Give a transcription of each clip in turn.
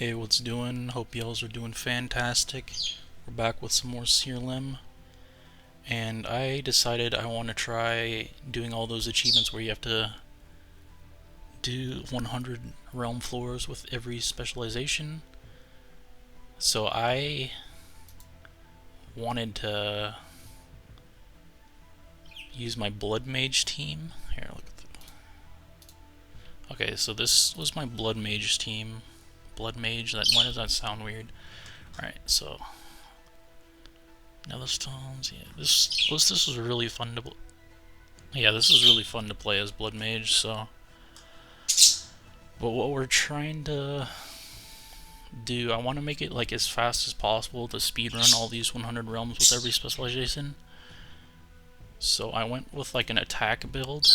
Hey, what's doing? Hope y'all are doing fantastic. We're back with some more Siralim, and I decided I want to try doing all those achievements where you have to do 100 realm floors with every specialization. So I wanted to use my Blood Mage team. Here, look at okay, so this was my Blood Mage team. Blood Mage, why does that sound weird? Alright, so Nether Stones, yeah, this was really fun to this was really fun to play as Blood Mage, so but what we're trying to do, I want to make it like as fast as possible to speedrun all these 100 realms with every specialization. So I went with like an attack build,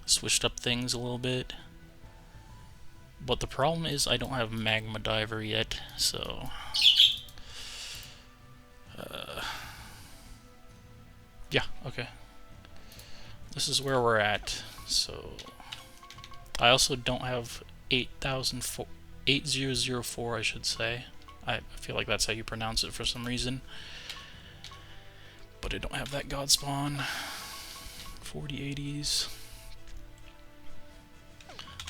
switched up things a little bit. But the problem is I don't have Magma Diver yet, so yeah, okay. This is where we're at. So I also don't have 8004, I should say. I feel like that's how you pronounce it for some reason. But I don't have that God Spawn. 4080s.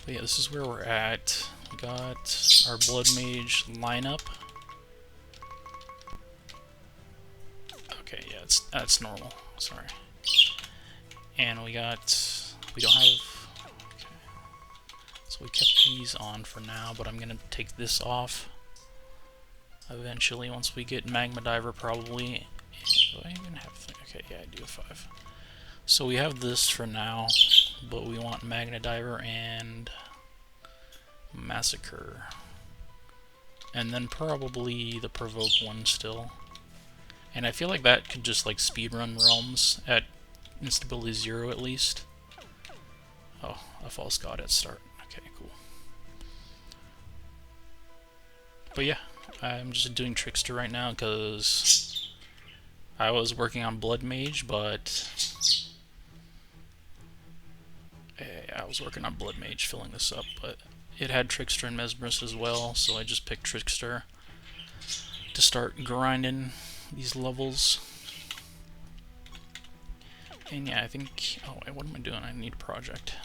But yeah, this is where we're at. We got our Blood Mage lineup. Okay, yeah, that's normal. Sorry. And we don't have. Okay. So we kept these on for now, but I'm gonna take this off eventually once we get Magma Diver, probably. Do I even have? Okay, yeah, I do have 5. So we have this for now, but we want Magma Diver and Massacre, and then probably the Provoke one still. And I feel like that could just like speedrun realms at instability 0 at least. Oh, a false god at start. Okay, cool. But yeah, I'm just doing Trickster right now because I was working on Blood Mage, but I was working on Blood Mage, filling this up, but it had Trickster and Mesmerist as well, so I just picked Trickster to start grinding these levels. And yeah, I think... oh wait, what am I doing? I need a project.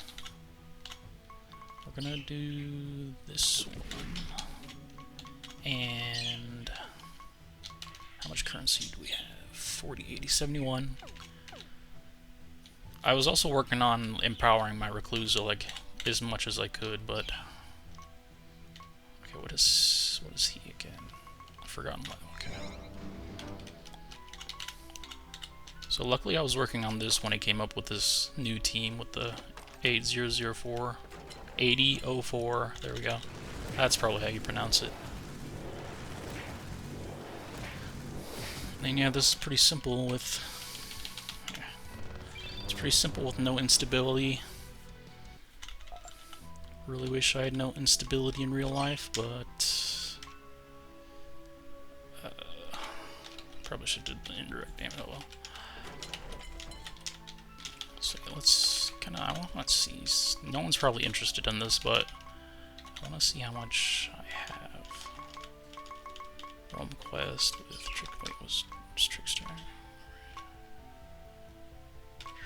We're gonna do this one. And... how much currency do we have? 40, 80, 71. I was also working on empowering my Reclusa like as much as I could, but... okay, what is he again? I've forgotten what. Okay. So luckily I was working on this when I came up with this new team with the 8004. 8004, there we go. That's probably how you pronounce it. And yeah, this is pretty simple with... it's pretty simple with no instability. Really wish I had no instability in real life, but... probably should have done the indirect damage. Oh well. So let's kind of, let's see. No one's probably interested in this, but I want to see how much I have. Realm Quest with wait, was Trickster?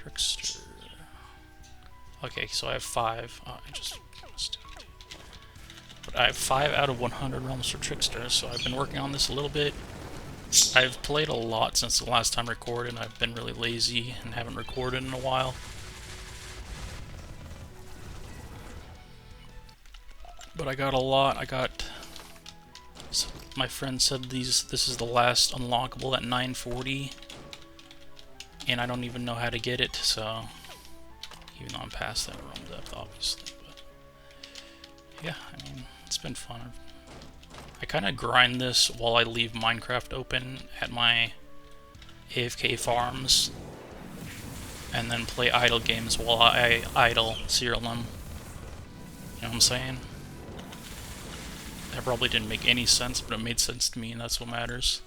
Trickster. Okay, so I have 5. Oh, but I have 5 out of 100 realms for Trickster, so I've been working on this a little bit. I've played a lot since the last time I recorded, and I've been really lazy and haven't recorded in a while. But I got a lot. My friend said this is the last unlockable at 940, and I don't even know how to get it, so even though I'm past that realm depth, obviously. But yeah, I mean, it's been fun. I kind of grind this while I leave Minecraft open at my AFK farms, and then play idle games while I idle Siralim. You know what I'm saying? That probably didn't make any sense, but it made sense to me, and that's what matters.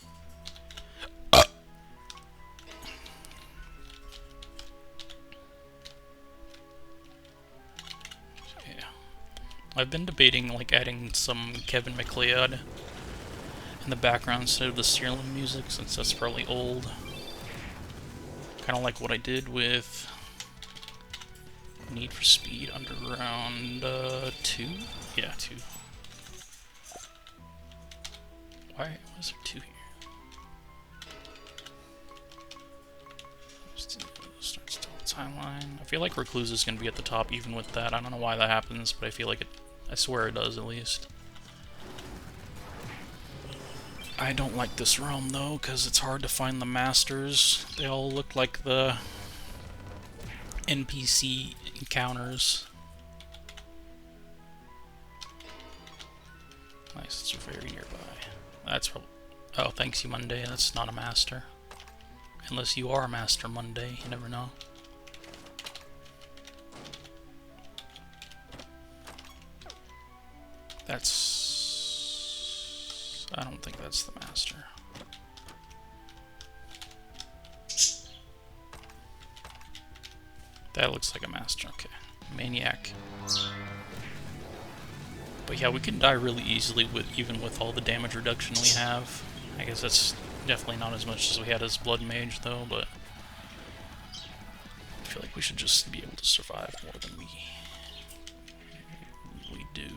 Yeah. I've been debating like adding some Kevin MacLeod in the background instead of the Siralim music, since that's probably old. Kind of like what I did with Need for Speed Underground 2? Yeah, 2. Why was there 2 here? Start still timeline. I feel like Recluse is going to be at the top even with that. I don't know why that happens, but I feel like it. I swear it does, at least. I don't like this realm though, because it's hard to find the masters. They all look like the NPC encounters. Nice, it's very nearby. That's probably. Oh, thanks you, Monday. That's not a master. Unless you are a master, Monday. You never know. That's... I don't think that's the master. That looks like a master. Okay. Maniac. But yeah, we can die really easily with even with all the damage reduction we have. I guess that's definitely not as much as we had as Blood Mage though, but I feel like we should just be able to survive more than we do.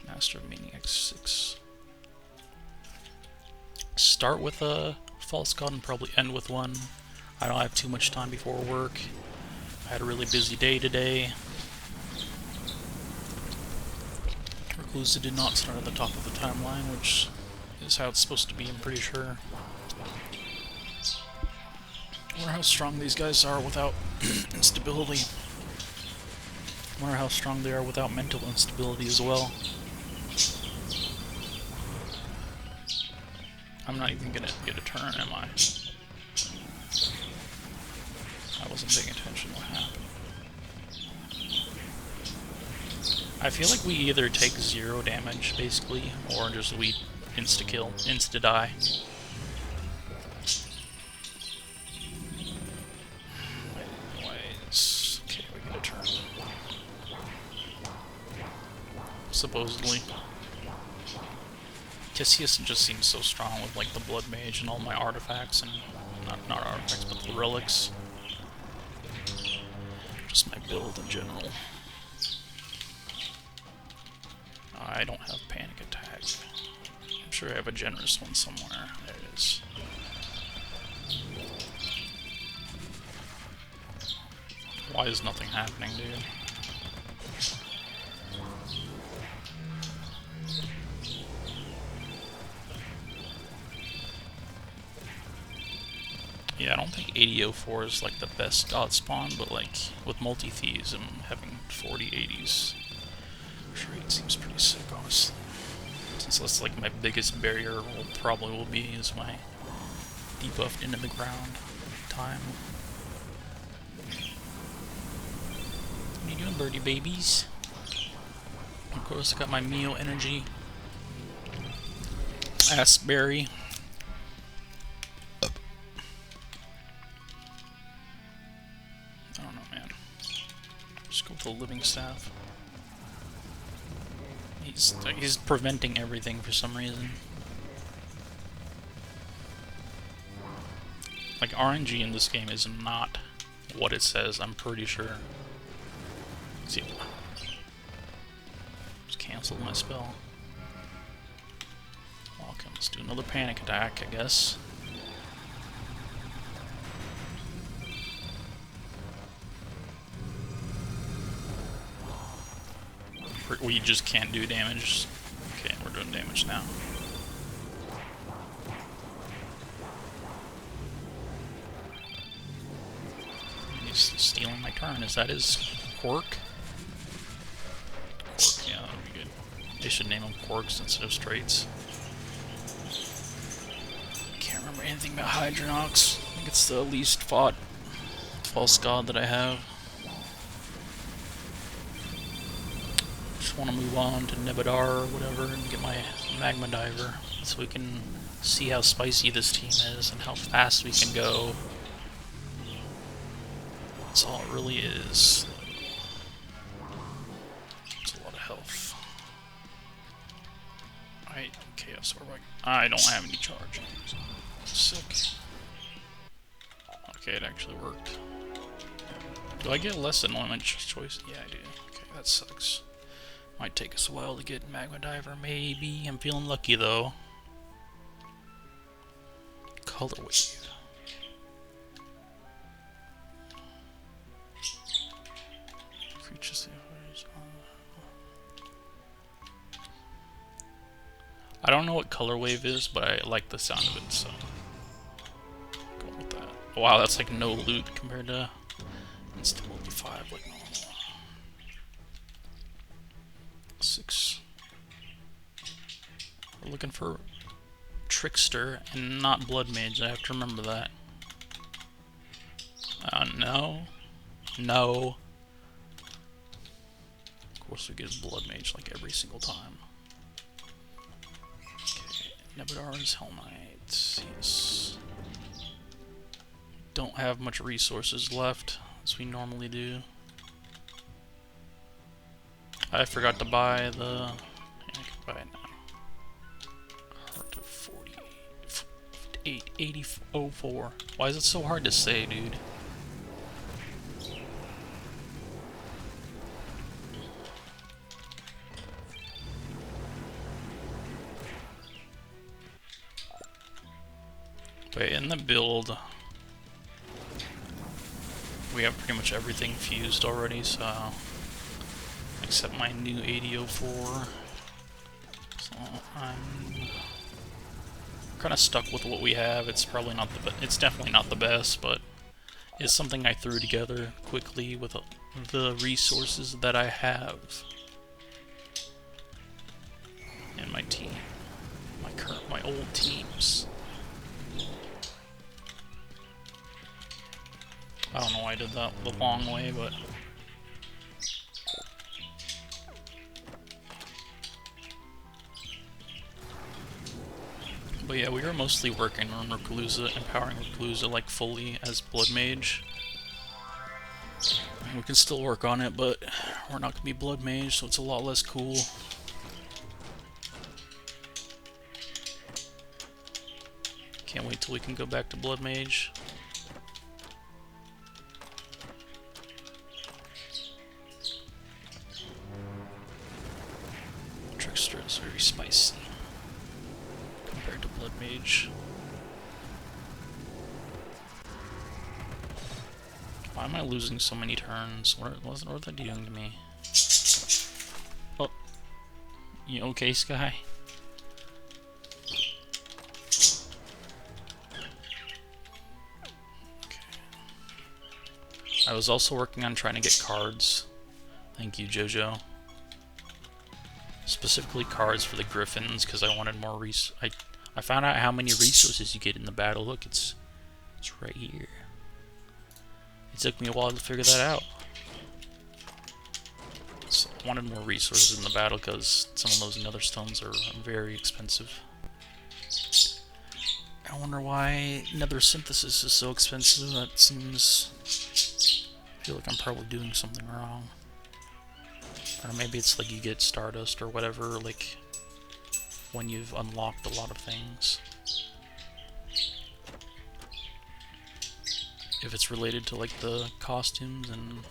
Master of Maniac 6. Start with a False God and probably end with one. I don't have too much time before work. I had a really busy day today. Recluse did not start at the top of the timeline, which is how it's supposed to be, I'm pretty sure. I wonder how strong these guys are without instability. I wonder how strong they are without mental instability as well. I'm not even gonna get a turn, am I? I wasn't paying attention to what happened. I feel like we either take 0 damage, basically, or just we insta-kill, insta-die. Anyways, okay, we get a turn. Supposedly. Cassius just seems so strong with, like, the Blood Mage and all my artifacts, and not artifacts, but the relics. Just my build in general. I don't have Panic Attack. I'm sure I have a generous one somewhere. There it is. Why is nothing happening, dude? Yeah, I don't think 8004 is like the best god spawn, but like with multi-thieves and having 40 80s, trade seems pretty sick, honestly. Since that's like my biggest barrier will be is my debuffed into the ground time. What are you doing, birdie babies? Of course, I got my Mio energy. Assberry. I don't know, man. Just go with the living staff. He's preventing everything for some reason. Like, RNG in this game is not what it says, I'm pretty sure. Let's see. Just canceled my spell. Okay, let's do another Panic Attack, I guess. We just can't do damage. Okay, we're doing damage now. He's stealing my turn. Is that his quirk? Quirk, yeah, that would be good. They should name him quirks instead of straights. Can't remember anything about Hydronox. I think it's the least fought false god that I have. Want to move on to Nebadar or whatever and get my Magma Diver so we can see how spicy this team is and how fast we can go. That's all it really is. Right, Chaos Orb. I don't have any charge. Sick. Okay, it actually worked. Do I get less anointment choice? Yeah, I do. Okay, that sucks. Might take us a while to get Magma Diver, maybe. I'm feeling lucky, though. Color Wave. I don't know what Color Wave is, but I like the sound of it, so go with that. Wow, that's like no loot compared to instability 5, like normal. 6. We're looking for Trickster and not Blood Mage. I have to remember that. No. No. Of course we get Blood Mage like every single time. Okay, Nebudar's Hell Knight. Yes. Don't have much resources left, as we normally do. I forgot to buy the... I can buy it now. Heart of 48. 8004. Why is it so hard to say, dude? But in the build, we have pretty much everything fused already, so except my new 8004. So I'm kind of stuck with what we have. It's probably not it's definitely not the best, but it's something I threw together quickly with the resources that I have in my team, my old teams. I don't know why I did that the long way, but yeah, we were mostly working on Reclusa, empowering Reclusa like fully as Blood Mage. We can still work on it, but we're not gonna be Blood Mage, so it's a lot less cool. Can't wait till we can go back to Blood Mage. Trickster is very spicy compared to Blood Mage. Why am I losing so many turns? What are they doing to me? Oh, you okay, Sky? Okay. I was also working on trying to get cards. Thank you, Jojo. Specifically cards for the Griffins, because I wanted more I found out how many resources you get in the battle. Look, it's right here. It took me a while to figure that out. So I wanted more resources in the battle because some of those nether stones are very expensive. I wonder why nether synthesis is so expensive. That seems... I feel like I'm probably doing something wrong. Or maybe it's like you get Stardust or whatever, like when you've unlocked a lot of things. If it's related to like the costumes, and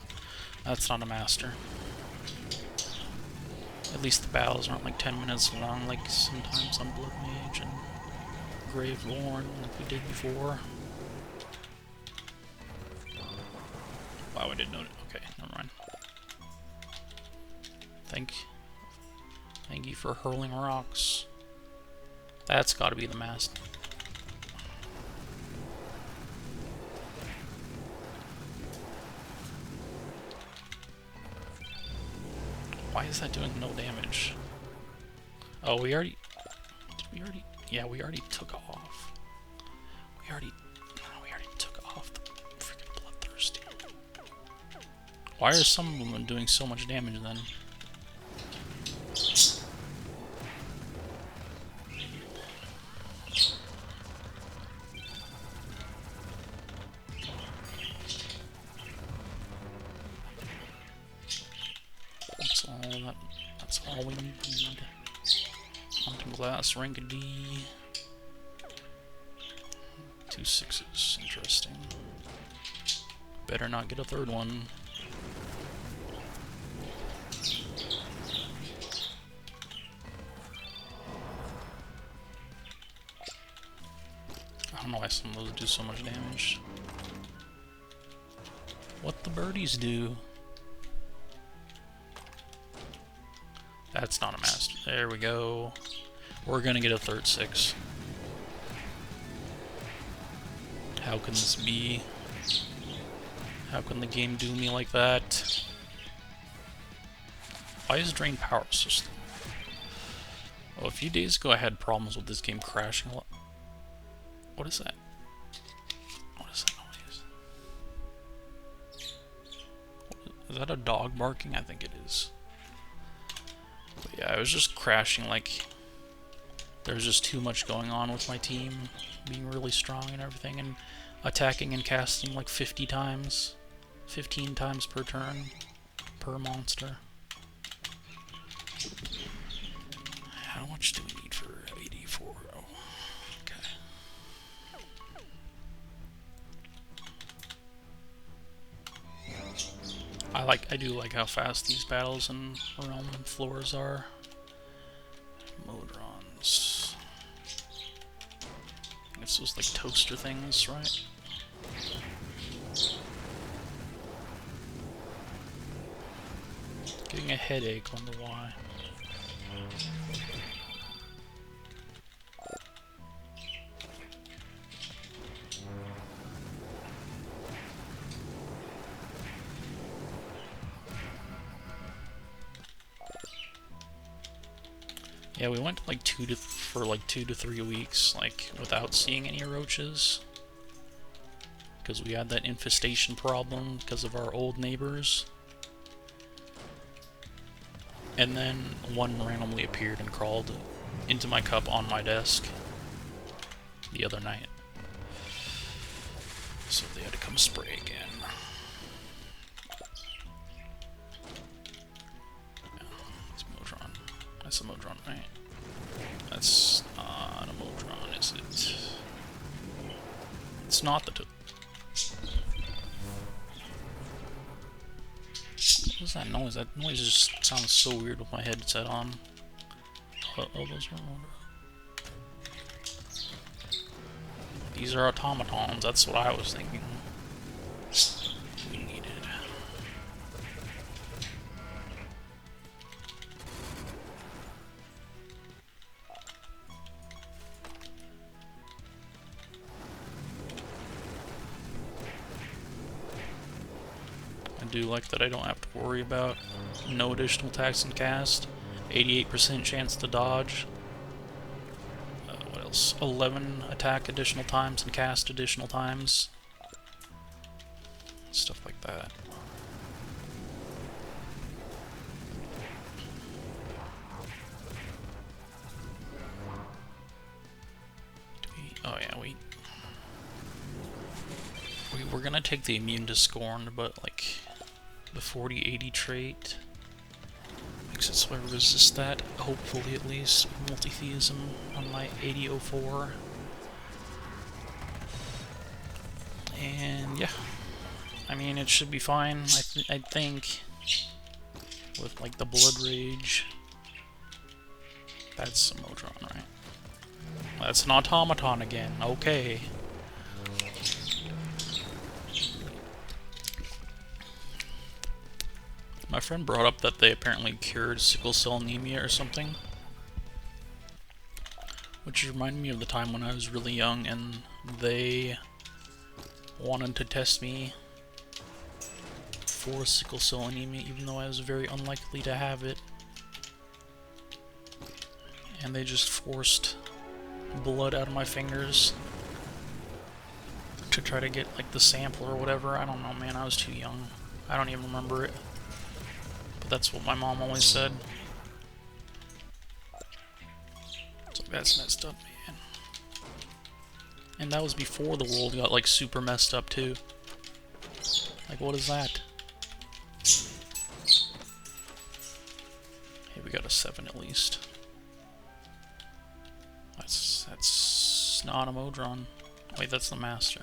that's not a master. At least the battles aren't like 10 minutes long like sometimes on Blood Mage and Gravelorn like we did before. Wow, I didn't know it. Okay, never mind. Thank you for hurling rocks. That's gotta be the master. Why is that doing no damage? Oh, we already... Did we already... Yeah, we already took off. We already took off the freaking Bloodthirsty. Why are some of them doing so much damage then? That's all we need. Mountain Glass, rank D. 2 6s, interesting. Better not get a third one. I don't know why some of those do so much damage. What the birdies do? That's not a master. There we go. We're gonna get a third 6. How can this be? How can the game do me like that? Why is Drain Power System? Oh, a few days ago I had problems with this game crashing a lot. What is that? What is that noise? Is that a dog barking? I think it is. But yeah, I was just crashing, like, there's just too much going on with my team being really strong and everything, and attacking and casting like 50 times, 15 times per turn, per monster. How much do we need for 84? Oh, okay. I do like how fast these battles and realm floors are. Modrons. I guess those like toaster things, right? Getting a headache, wonder why. Yeah, we went like for 2 to 3 weeks, like without seeing any roaches, because we had that infestation problem because of our old neighbors. And then one randomly appeared and crawled into my cup on my desk the other night, so they had to come spray again. That's a Modron, right? That's not a Modron, is it? It's not the What is that noise? That noise just sounds so weird with my headset on. Oh, those are These are automatons, that's what I was thinking. We needed. I do like that I don't have to worry about no additional attacks and cast. 88% chance to dodge. What else? 11 attack additional times and cast additional times. Stuff like that. Oh yeah, we're gonna take the immune to Scorned, but like the 40-80 trait makes it so I resist that, hopefully at least, multi-theism on my 8004. And yeah, I mean it should be fine, I think, with like the Blood Rage. That's a Modron, right? That's an automaton again, okay. My friend brought up that they apparently cured sickle cell anemia or something, which reminded me of the time when I was really young and they wanted to test me for sickle cell anemia even though I was very unlikely to have it, and they just forced blood out of my fingers to try to get like the sample or whatever. I don't know, man, I was too young. I don't even remember it. But that's what my mom always said. So that's messed up, man. And that was before the world got like super messed up too. Like, what is that? Hey, we got a 7 at least. That's not a Modron. Wait, that's the master.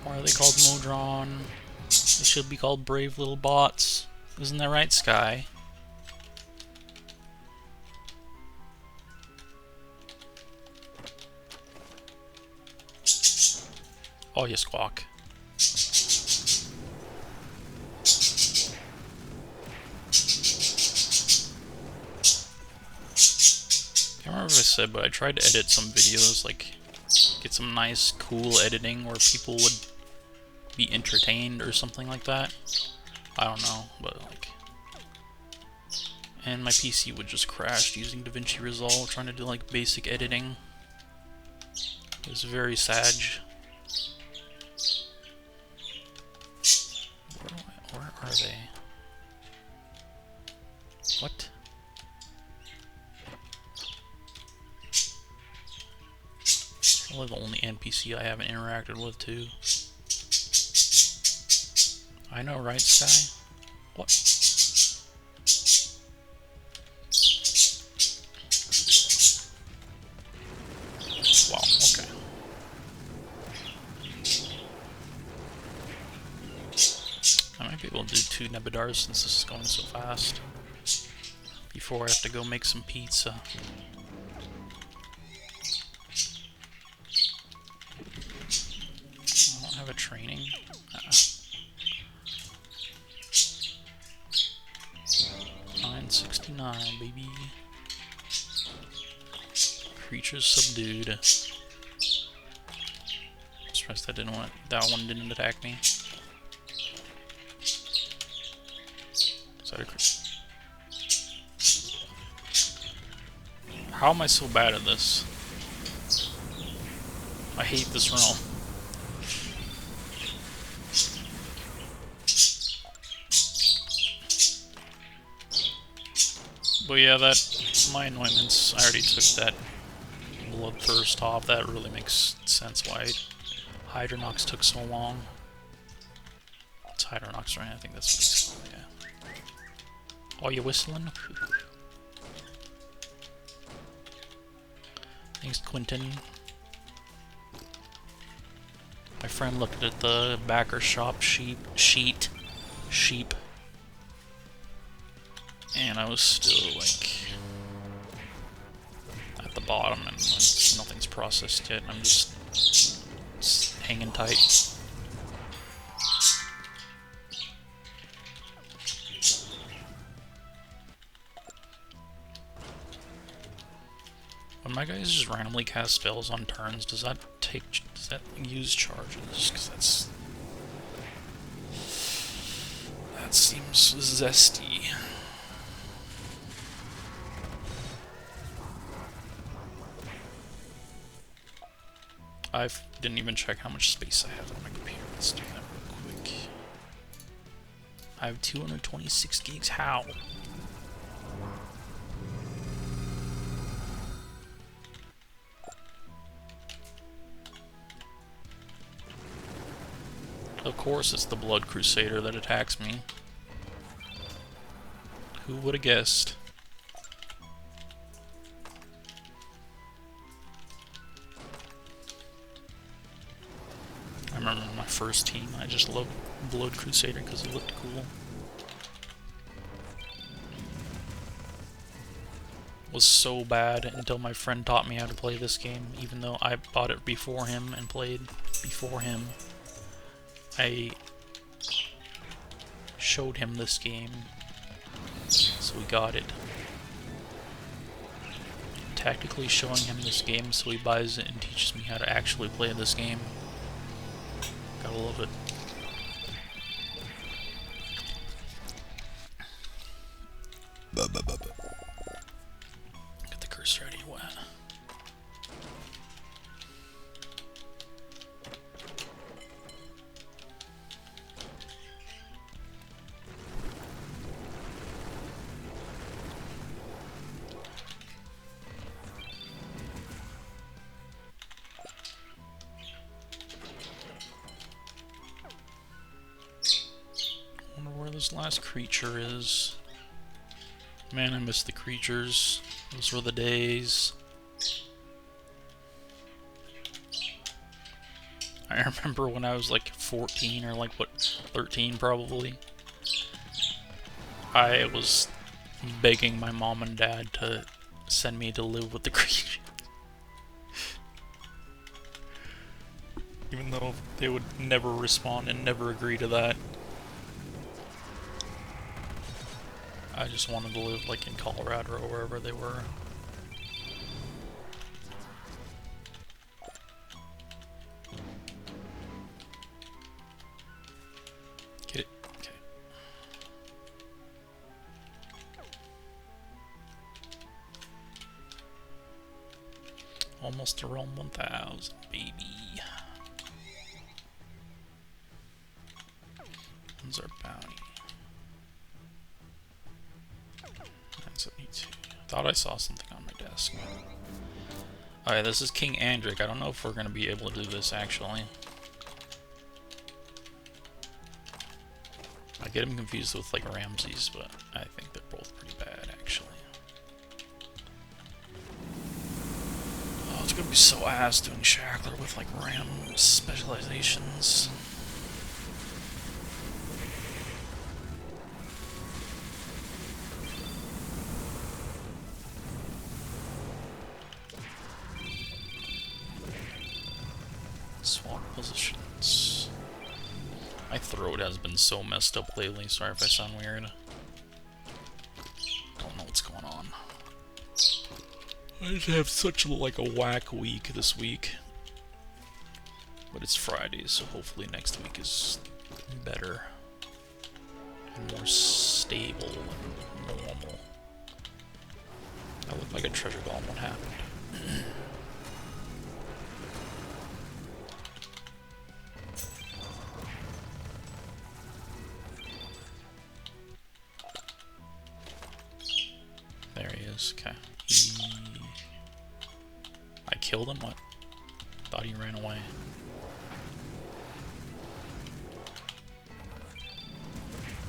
Why are they called Modron? They should be called brave little bots. Isn't that right, Sky? Oh, you squawk. I can't remember if I said, but I tried to edit some videos, like, get some nice, cool editing where people would be entertained or something like that. I don't know, but like... And my PC would just crash using DaVinci Resolve, trying to do like basic editing. It was very sad. Where are they? What? Probably the only NPC I haven't interacted with too. I know, right, Sky? What? Wow, okay. I might be able to do 2 Nebadars since this is going so fast. Before I have to go make some pizza. I don't have a training. 969, baby. Creatures subdued. Surprised that one didn't attack me. Is that a How am I so bad at this? I hate this realm. But yeah, my anointments, I already took that Bloodthirst off. That really makes sense why Hydronox took so long. It's Hydronox, right? I think that's what it's called, yeah. Oh, you whistling? Thanks, Quentin. My friend looked at the backer shop sheet, and I was still like at the bottom, and like, nothing's processed yet. I'm just hanging tight. When my guys just randomly cast spells on turns, does that use charges? Because that seems zesty. I didn't even check how much space I have on my computer. Let's do that real quick. I have 226 gigs. How? Of course it's the Blood Crusader that attacks me. Who would have guessed? I remember my first team, I just loved Blood Crusader because it looked cool. Was so bad until my friend taught me how to play this game, even though I bought it before him and played before him. I showed him this game, so he got it. Tactically showing him this game so he buys it and teaches me how to actually play this game. Gotta love it. Get the curse ready. What? remember where this last creature is. Man, I miss the creatures. Those were the days. I remember when I was like 14 or like, what, 13 probably. I was begging my mom and dad to send me to live with the creatures. Even though they would never respond and never agree to that. I just wanted to live like in Colorado or wherever they were. Get it? Okay. Almost to realm 1000, baby. When's our bounty? 972. Thought I saw something on my desk. Alright, this is King Andric. I don't know if we're gonna be able to do this actually. I get him confused with like Ramses, but I think they're both pretty bad actually. Oh, it's gonna be so ass doing Shackler with like Ram specializations. Swap positions. My throat has been so messed up lately. Sorry if I sound weird. Don't know what's going on. I just have such like a whack week this week. But it's Friday, so hopefully next week is better. And more stable and normal. I look like a treasure golem. What happened? There he is. Okay. I killed him? What? Thought he ran away.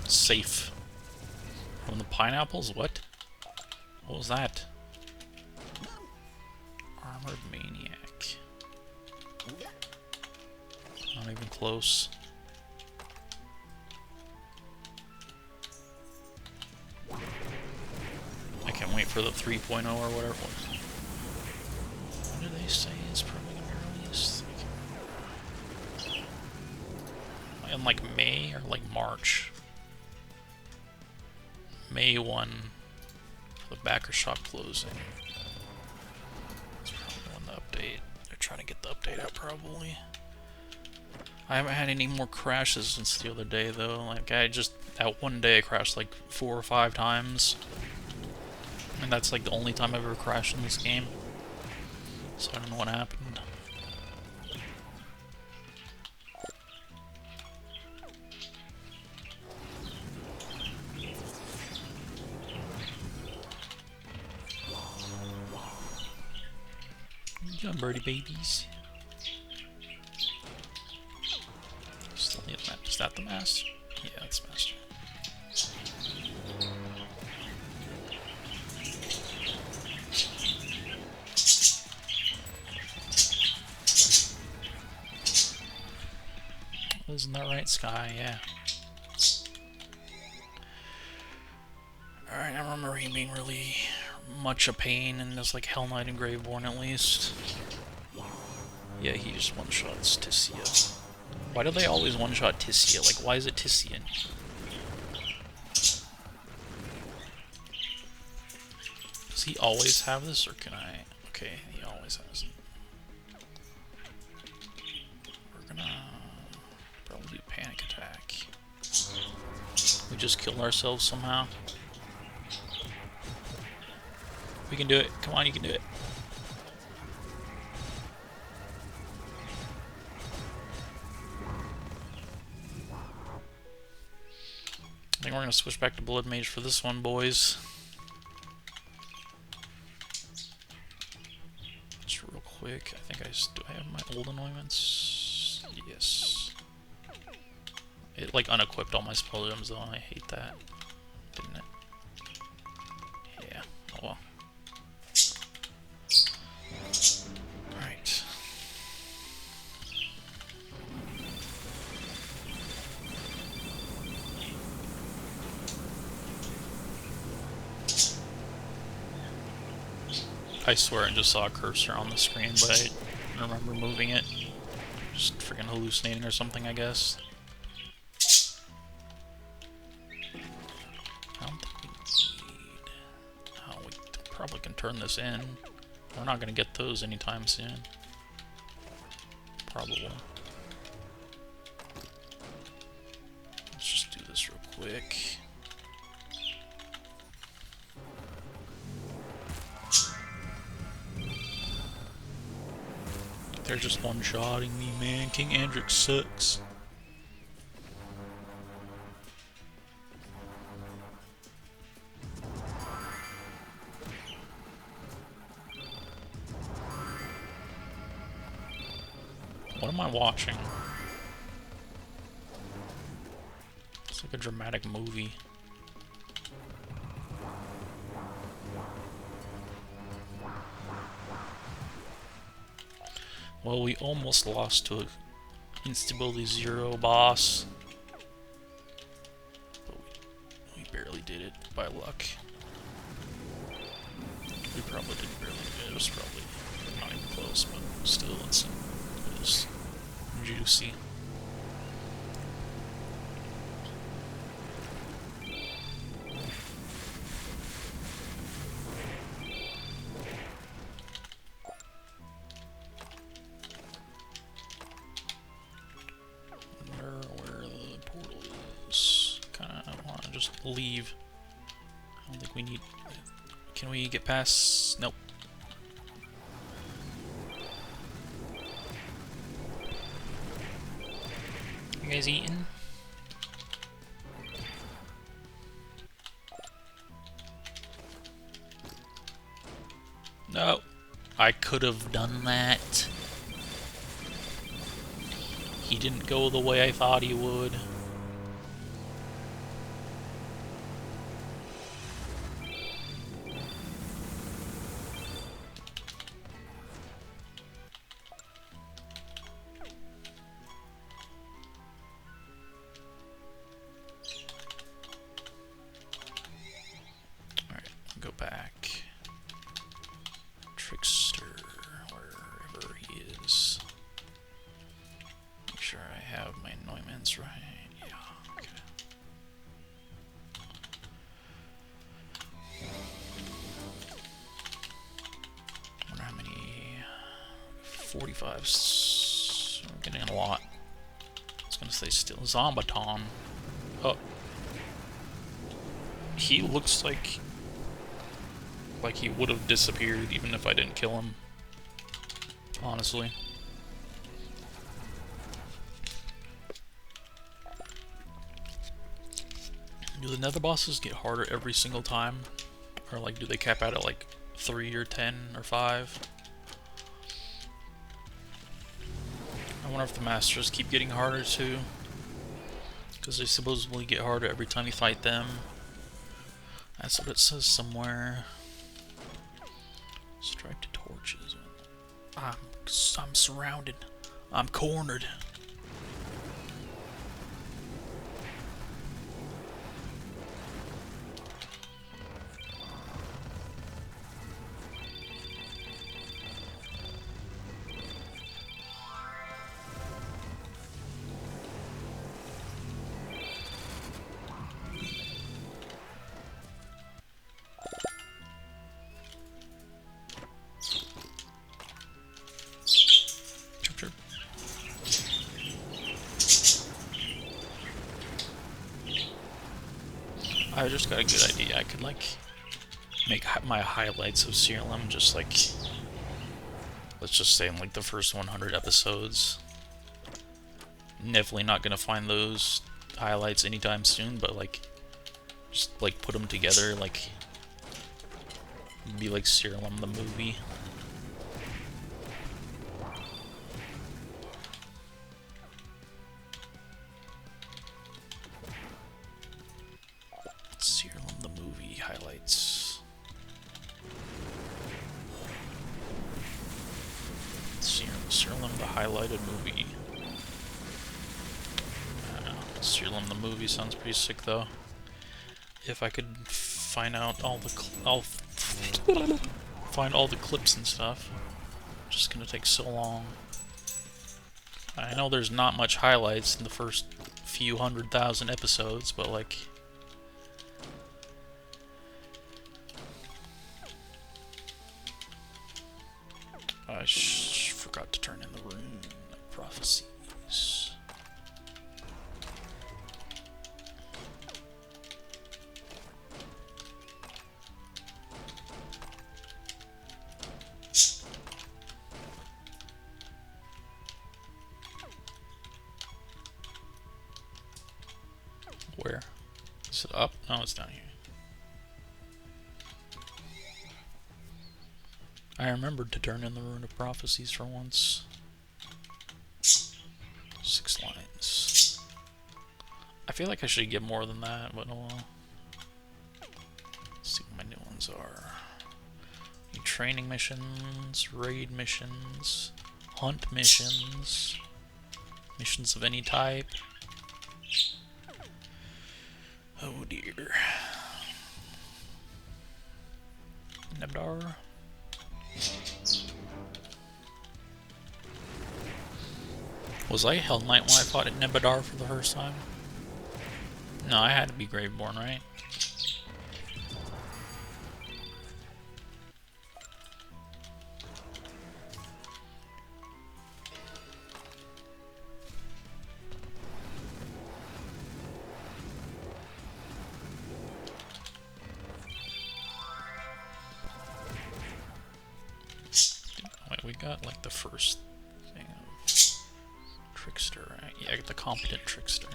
Safe. From the pineapples? What? What was that? Armored Maniac. Not even close. I can't wait for the 3.0 or whatever it was. When do they say it's probably going to be released? In like May or like March? May 1 for the backer shop closing. That's probably when the update. They're trying to get the update out probably. I haven't had any more crashes since the other day though. Like that one day I crashed like 4 or 5 times. And that's like the only time I've ever crashed in this game. So I don't know what happened. Good job, birdie babies. Still need a map. Is that the master? Yeah, that's master. Isn't that right, Sky? Yeah. Alright, I remember him being really much a pain in this like Hell Knight and Graveborn at least. Yeah, he just one-shots Tissia. Why do they always one-shot Tissia? Like, why is it Tissian? Does he always have this, or can I... Okay, he always has it. We're gonna... probably do Panic Attack. We just killed ourselves somehow. We can do it. Come on, you can do it. I think we're going to switch back to Blood Mage for this one, boys. Just real quick, I think do I have my old anointments? Yes. It like unequipped all my spell gems though, I hate that. Didn't it? Yeah, oh well. Alright. I swear I just saw a cursor on the screen, but I don't remember moving it. Just freaking hallucinating or something, I guess. I don't think we need... Oh, we probably can turn this in. We're not going to get those anytime soon. Probably. Let's just do this real quick. They're just one-shotting me, man. King Andrix sucks. What am I watching? It's like a dramatic movie. Well, we almost lost to an instability 0 boss. But we barely did it by luck. We probably didn't barely do it. It was probably not even close, but still, it was juicy. Leave. I don't think we need... Can we get past... Nope. You guys eating? No. I could have done that. He didn't go the way I thought he would. Go back. Trickster, wherever he is. Make sure I have my Neumanns right. Yeah, okay. I wonder how many... 45s. I'm getting a lot. I was gonna say still Zombaton. Oh. He looks like he would have disappeared even if I didn't kill him. Honestly. Do the nether bosses get harder every single time? Or like do they cap out at like 3 or 10 or 5? I wonder if the masters keep getting harder too. Because they supposedly get harder every time you fight them. That's what it says somewhere. Striped torches. I'm surrounded. I'm cornered. I just got a good idea. I could like make my highlights of Siralim just like, let's just say in like the first 100 episodes. Definitely not gonna find those highlights anytime soon, but like just like put them together, like be like Siralim the movie. highlights. Siralim the highlighted movie. Siralim the movie sounds pretty sick though. If I could find out all the find all the clips and stuff. Just gonna take so long. I know there's not much highlights in the first few 100,000 episodes, but like, I forgot to turn in the rune prophecies. Where? Is it up? No, it's down here. I remembered to turn in the Rune of Prophecies for once. 6 lines. I feel like I should get more than that, but oh well. Let's see what my new ones are. Training missions, raid missions, hunt missions, missions of any type. Oh dear. Nebdar. Was I Hell Knight when I fought at Nebadar for the first time? No, I had to be Graveborn, right? Wait, we got like the first thing of Trickster, right? Yeah, I got the Competent Trickster.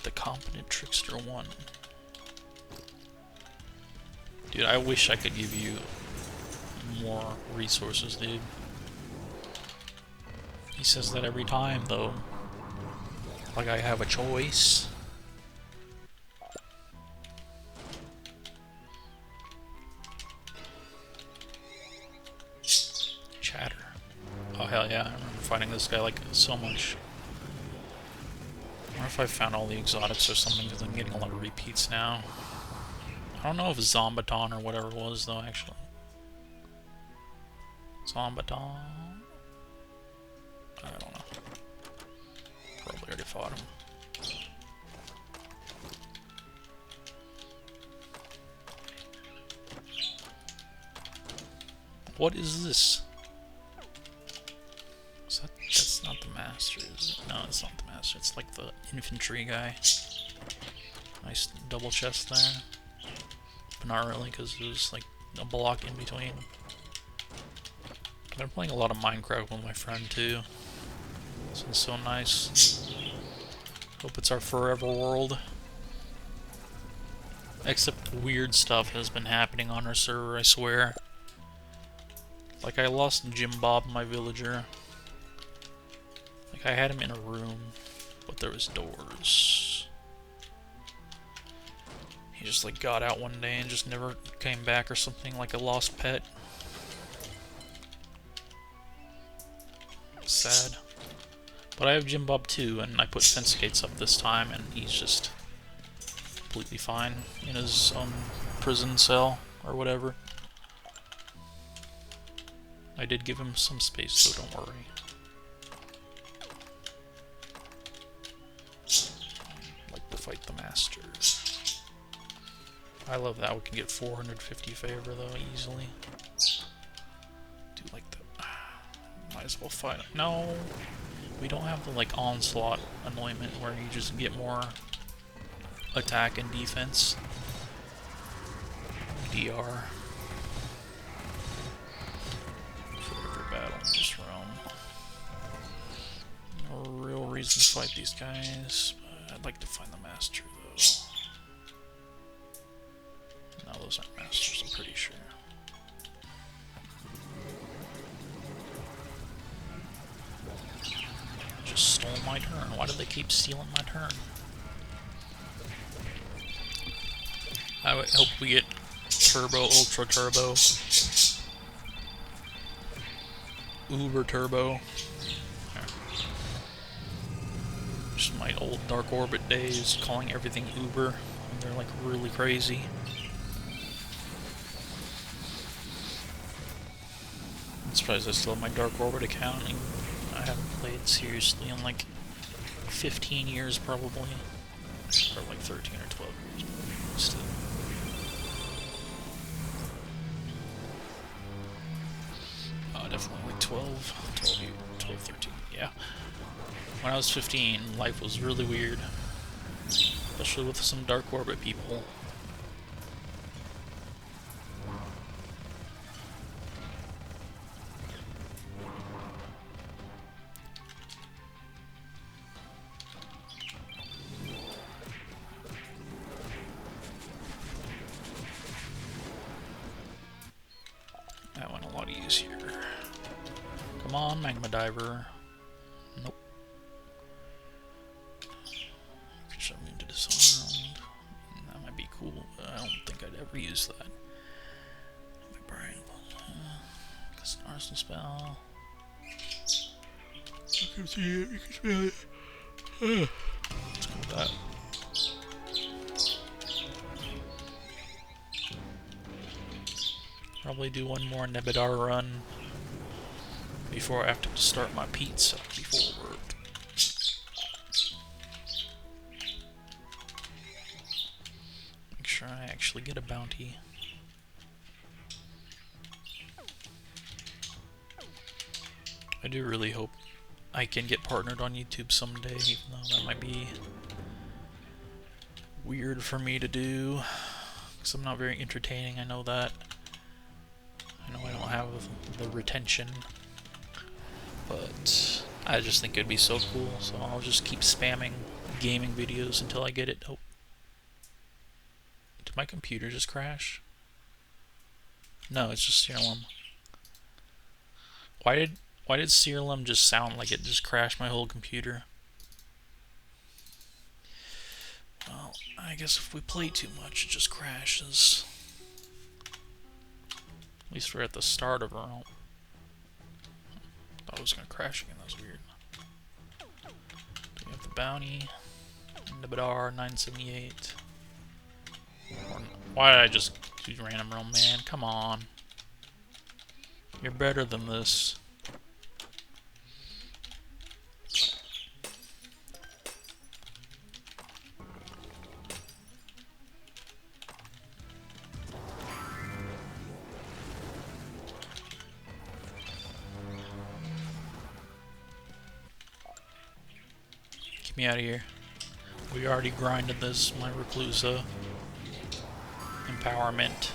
The Competent Trickster 1. Dude, I wish I could give you more resources, dude. He says that every time, though. Like I have a choice. Chatter. Oh hell yeah, I remember fighting this guy like so much. I wonder if I found all the exotics or something, because I'm getting a lot of repeats now. I don't know if it's Zombaton or whatever it was though, actually. Zombaton? I don't know. Probably already fought him. What is this? Is that, that's not the master, is it? No, it's not the master. It's like the infantry guy. Nice double chest there. But not really, because there's like a block in between. I've been playing a lot of Minecraft with my friend too. This one's so nice. Hope it's our forever world. Except weird stuff has been happening on our server, I swear. Like I lost Jim Bob, my villager. Like I had him in a room, but there was doors. He just like got out one day and just never came back or something, like a lost pet. Sad. But I have Jim Bob too, and I put fence gates up this time, and he's just completely fine in his prison cell or whatever. I did give him some space, so don't worry. I'd like to fight the master. I love that we can get 450 favor though easily. Do like the might as well fight. No, we don't have the like onslaught anointment where you just get more attack and defense. DR. Battle in this realm. No real reason to fight these guys, but I'd like to find the master though. No, those aren't masters, I'm pretty sure. just stole my turn. Why do they keep stealing my turn? I hope we get turbo, ultra turbo, uber turbo. Just my old Dark Orbit days, calling everything uber. They're like really crazy. I'm surprised I still have my Dark Orbit account. I haven't played seriously in like 15 years probably. Or like 13 or 12 years. Still. Definitely like 12, 13, yeah. When I was 15, life was really weird. Especially with some Dark Orbit people. That went a lot easier. Come on, Magma Diver. Nope. Should I move to disarmed? That might be cool, but I don't think I'd ever use that. My brain. Cast an arsenal spell. You can see it, you can smell it. Let's go with that. Probably do one more Nebadar run before I have to start my pizza before work. Make sure I actually get a bounty. I do really hope I can get partnered on YouTube someday, even though that might be weird for me to do, because I'm not very entertaining, I know that. I know I don't have the retention, but I just think it'd be so cool, so I'll just keep spamming gaming videos until I get it. Oh. Did my computer just crash? No, it's just Siralim. Why did Siralim just sound like it just crashed my whole computer? Well, I guess if we play too much, it just crashes. At least we're at the start of our own. Thought it was gonna crash again, that was weird. We have the bounty. Nebadar 978. Why did I just do random roam, man? Come on. You're better than this. Get me out of here. We already grinded this, my Reclusa. Empowerment.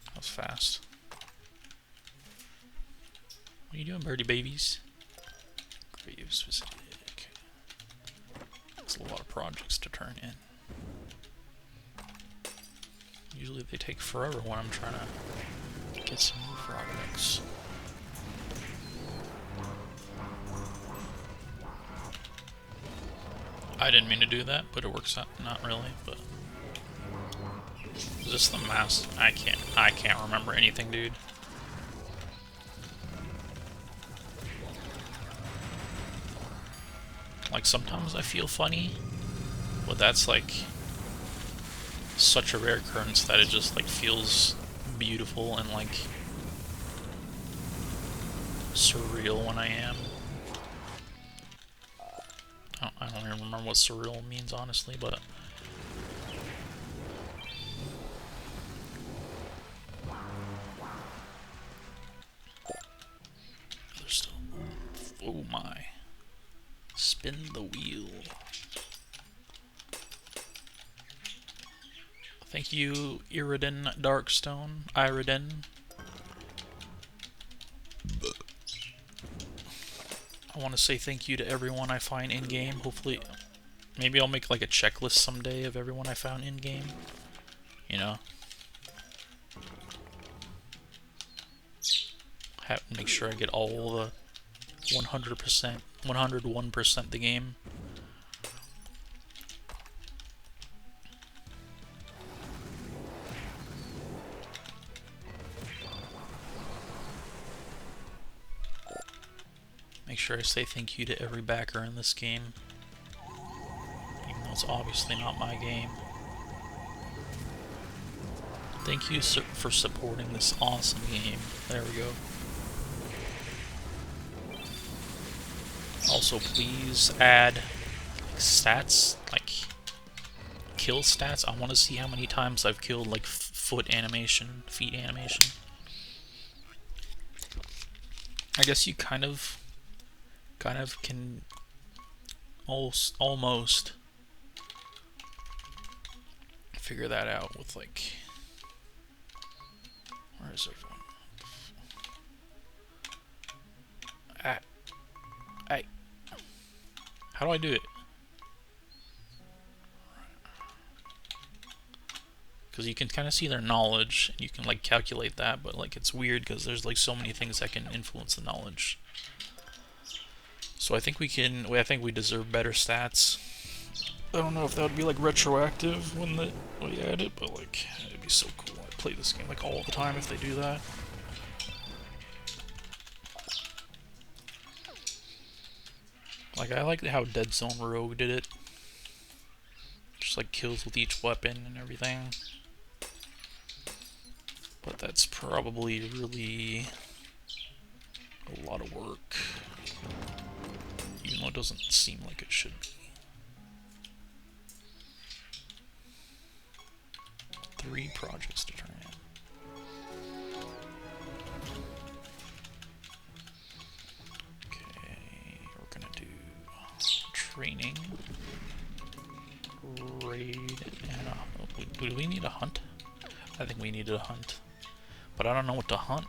That was fast. What are you doing, birdie babies? Grave specific. That's a lot of projects to turn in. Usually they take forever when I'm trying to get some new projects. I didn't mean to do that, but it works out. Not really, but is this the mask? I can't remember anything, dude. Like sometimes I feel funny, but that's like such a rare occurrence that it just like feels beautiful and like surreal when I am. I don't even remember what surreal means, honestly, but there's still, oh my, spin the wheel. Thank you, Iridan Darkstone. Iridan. I want to say thank you to everyone I find in-game. Hopefully, maybe I'll make like a checklist someday of everyone I found in-game. You know? Make sure I get all the 100%, 101% the game. Make sure I say thank you to every backer in this game, even though it's obviously not my game. Thank you for supporting this awesome game. There we go. Also, please add stats, like kill stats. I want to see how many times I've killed like feet animation. I guess you kind of can almost figure that out with like, where is everyone? How do I do it? Because you can kind of see their knowledge, and you can like calculate that, but like it's weird because there's like so many things that can influence the knowledge. So I think we deserve better stats. I don't know if that would be like retroactive when we add it, but like it'd be so cool. I'd play this game like all the time if they do that. Like, I like how Dead Zone Rogue did it. Just like kills with each weapon and everything. But that's probably really a lot of work. Even though it doesn't seem like it should be. 3 projects to turn in. Training, raid, and do we need a hunt? I think we needed a hunt, but I don't know what to hunt.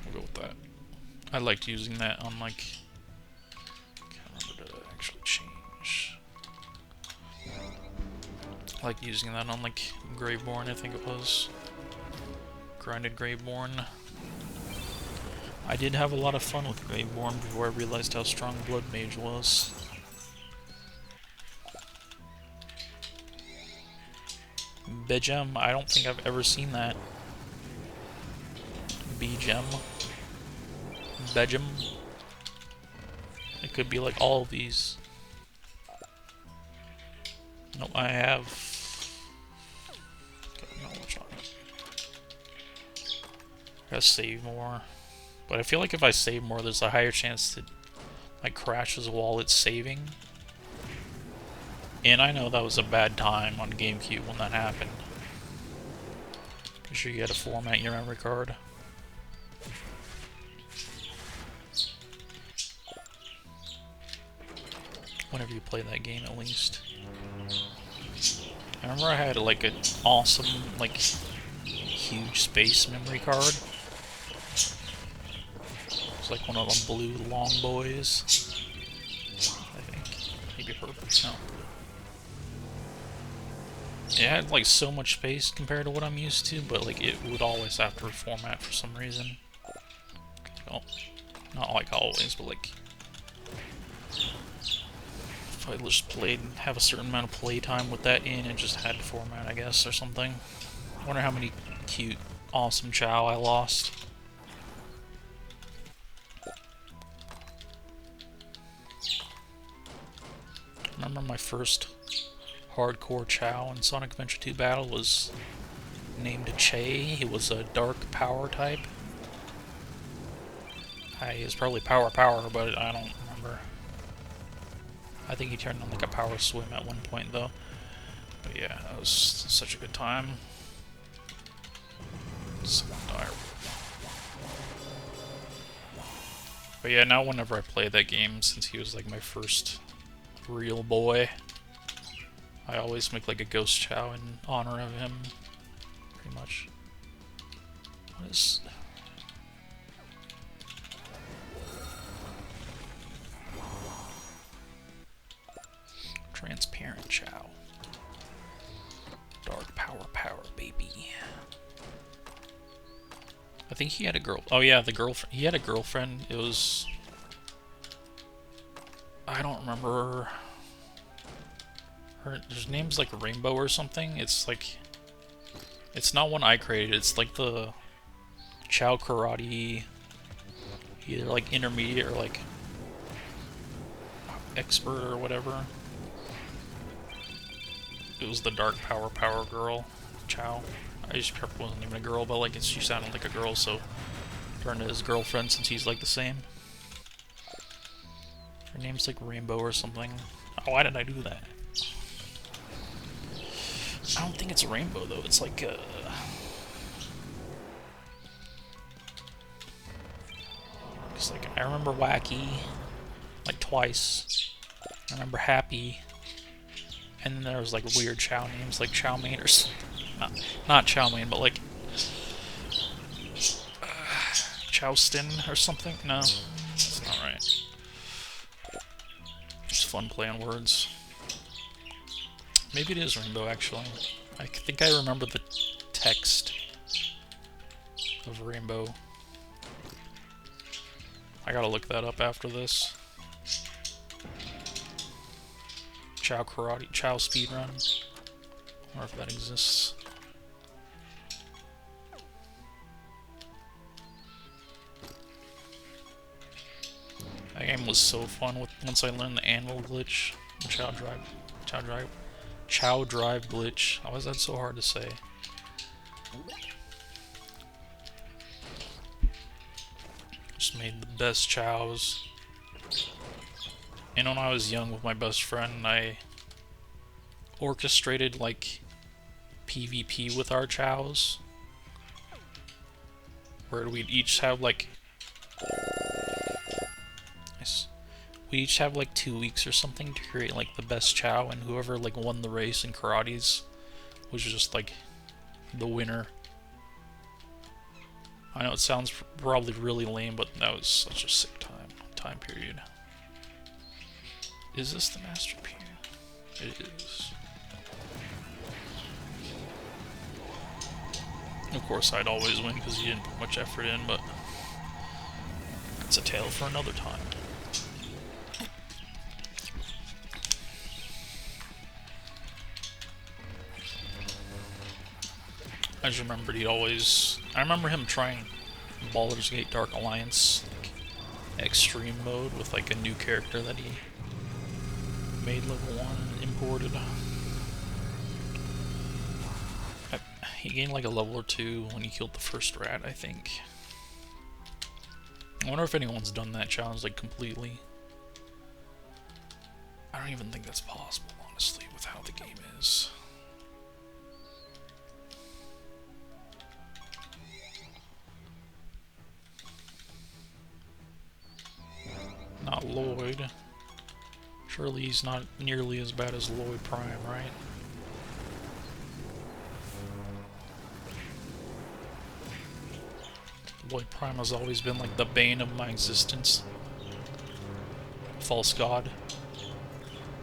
We'll go with that. I liked using that on like, can't remember to actually change. I like using that on like Graveborn, I think it was. Grinded Graveborn. I did have a lot of fun with Graveborn before I realized how strong Blood Mage was. Begem, I don't think I've ever seen that. Begem. Begem. It could be like all of these. No, I have. I gotta save more. But I feel like if I save more, there's a higher chance that like crashes while it's saving. And I know that was a bad time on GameCube when that happened. Pretty sure you had to format your memory card. Whenever you play that game, at least. I remember I had like an awesome, like, huge space memory card. It's like one of them blue long boys. I think. Maybe purple. No. It had like so much space compared to what I'm used to, but like it would always have to reformat for some reason. Well, not like always, but like if I just have a certain amount of playtime with that in, it just had to format, I guess, or something. I wonder how many cute, awesome chow I lost. Remember my first hardcore chow in Sonic Adventure 2 battle was named Che. He was a dark power type. He was probably power, but I don't remember. I think he turned on like a power swim at one point though. But yeah, that was such a good time. But yeah, now whenever I play that game, since he was like my first real boy, I always make like a ghost chow in honor of him. pretty much. What is... Transparent Chow. Dark power, baby. I think he had a girl. Oh yeah, the girlfriend. He had a girlfriend. It was... I don't remember... Her name's like Rainbow or something. It's like... It's not one I created. It's like the... Chow Karate... Either like intermediate or like... expert or whatever. It was the dark power girl, Chow. I just prepped wasn't even a girl, but like she sounded like a girl, so turned to his girlfriend since he's like the same. Her name's like Rainbow or something. Oh, why did I do that? I don't think it's a Rainbow though. It's like it's like I remember Wacky, like twice. I remember Happy. And then there was like weird Chow names, like Chow Mein or not Chow Mein, but like Chowstin or something. No, that's not right. It's fun play on words. Maybe it is Rainbow actually. I think I remember the text of Rainbow. I gotta look that up after this. Chow Karate, Chow Speedrun. I wonder if that exists. That game was so fun once I learned the anvil glitch, the Chow Drive glitch. How is that so hard to say? Just made the best chows. And when I was young with my best friend, I orchestrated like PvP with our chows, where we'd each have like we each have like 2 weeks or something to create like the best chow, and whoever like won the race in karates was just like the winner. I know it sounds probably really lame, but that was such a sick time period. Is this the Master P? It is. Of course, I'd always win because he didn't put much effort in, but that's a tale for another time. I just remembered he'd always... I remember him trying Baldur's Gate Dark Alliance like, extreme mode with like a new character that he made level 1 and imported. He gained like a level or 2 when he killed the first rat, I think. I wonder if anyone's done that challenge like completely. I don't even think that's possible, honestly, with how the game is. Not Lloyd. Surely he's not nearly as bad as Lloyd Prime, right? Lloyd Prime has always been like the bane of my existence. False God.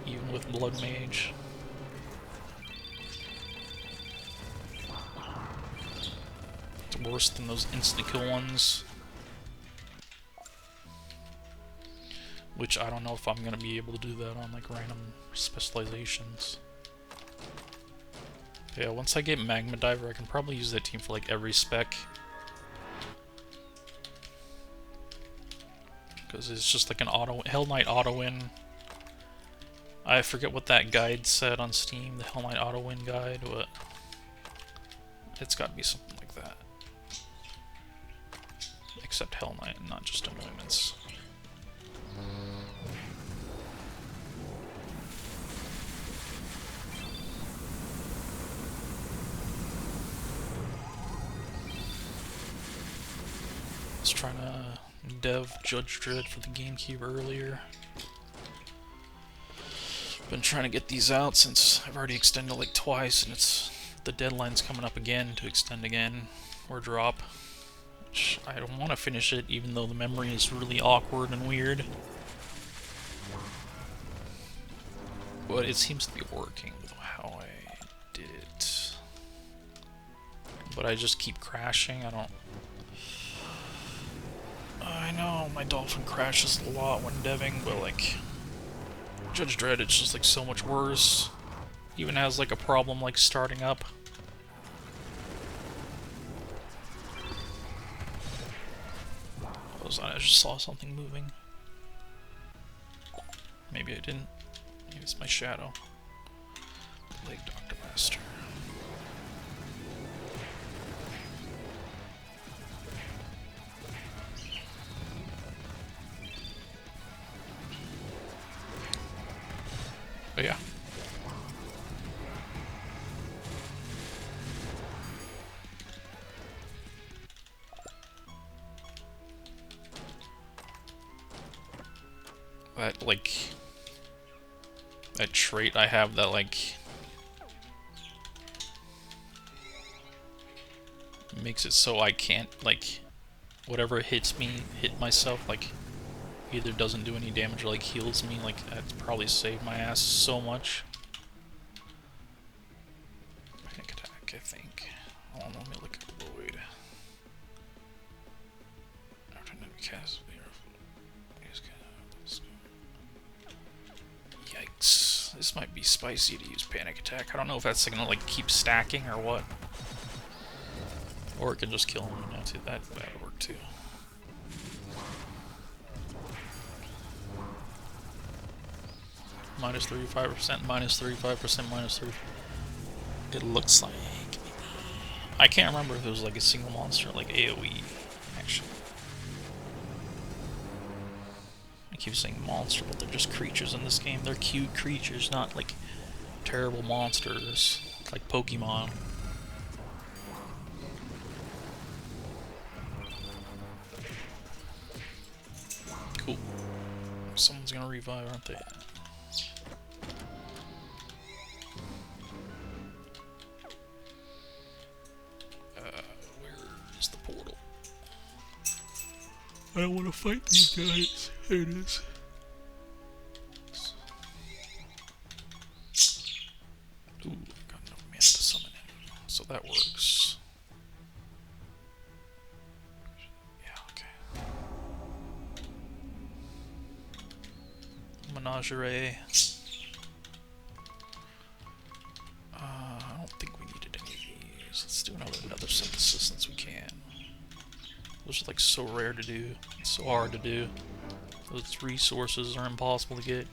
Even with Blood Mage. It's worse than those insta-kill ones. Which I don't know if I'm gonna be able to do that on like random specializations. Yeah, once I get Magma Diver, I can probably use that team for like every spec. Because it's just like an auto Hell Knight auto win. I forget what that guide said on Steam, the Hell Knight auto win guide, but it's gotta be something like that. Except Hell Knight, not just anointments. I was trying to dev Judge Dredd for the GameCube earlier. Been trying to get these out since I've already extended like twice, and it's the deadline's coming up again to extend again or drop. Which I don't want to finish it, even though the memory is really awkward and weird. But it seems to be working with how I did it. But I just keep crashing. I know my Dolphin crashes a lot when deving, but like Judge Dredd, it's just like so much worse. Even has like a problem like starting up. What was that? I just saw something moving. Maybe I didn't. Maybe it's my shadow. Plague Doctor Master. But yeah. That, like, that trait I have that, like, makes it so I can't, like, whatever hits me, hit myself, like, either doesn't do any damage or, like, heals me. Like, that's probably saved my ass so much. Panic attack, I think. Oh, let me look at Lloyd. Yikes. This might be spicy to use panic attack. I don't know if that's gonna like keep stacking or what. Or it can just kill him. No, too. That would work too. Minus 35%, minus 35%, minus 30%. It looks like. I can't remember if it was like a single monster, like AoE, actually. I keep saying monster, but they're just creatures in this game. They're cute creatures, not like terrible monsters, like Pokemon. Cool. Someone's gonna revive, aren't they? Where's the portal? I don't want to fight these guys. There it is. Ooh, I got enough mana to summon him. So that works. Yeah, okay. Menagerie. I don't think we needed any of these. Let's do another synthesis since we can. Those are like so rare to do. It's so hard to do. Those resources are impossible to get.